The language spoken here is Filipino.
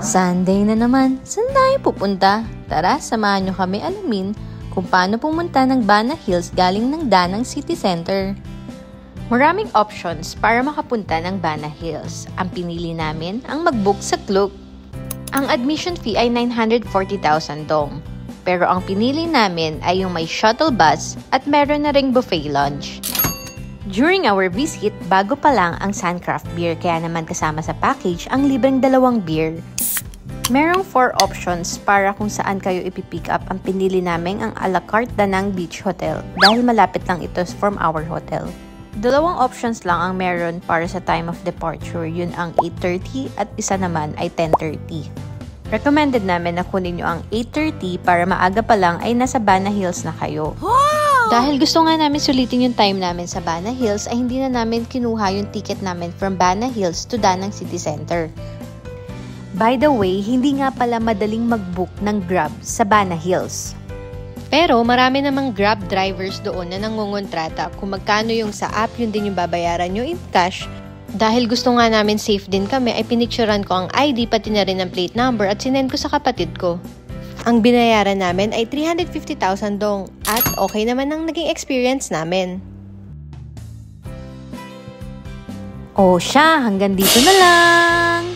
Sunday na naman, saan tayo pupunta? Tara, samahan nyo kami alamin kung paano pumunta ng Bana Hills galing ng Danang City Center. Maraming options para makapunta ng Bana Hills. Ang pinili namin ang mag-book sa Klook. Ang admission fee ay 940,000 dong. Pero ang pinili namin ay yung may shuttle bus at meron na ring buffet lunch. During our visit, bago pa lang ang Suncraft beer kaya naman kasama sa package ang libreng 2 beer. Merong 4 options para kung saan kayo ipipick up. Ang pinili namin ang a la carte Danang Beach Hotel dahil malapit lang ito from our hotel. 2 options lang ang meron para sa time of departure, yun ang 8:30 at isa naman ay 10:30. Recommended namin na kunin nyo ang 8:30 para maaga pa lang ay nasa Bana Hills na kayo. Wow! Dahil gusto nga namin sulitin yung time namin sa Bana Hills ay hindi na namin kinuha yung ticket namin from Bana Hills to Danang City Center. By the way, hindi nga pala madaling mag-book ng Grab sa Bana Hills. Pero marami namang Grab drivers doon na nangungontrata. Kung magkano yung sa app, yun din yung babayaran nyo in cash. Dahil gusto nga namin safe din kami, ay pinicturean ko ang ID pati na rin ang plate number at sinend ko sa kapatid ko. Ang binayaran namin ay 350,000 dong at okay naman ang naging experience namin. O siya, hanggang dito na lang!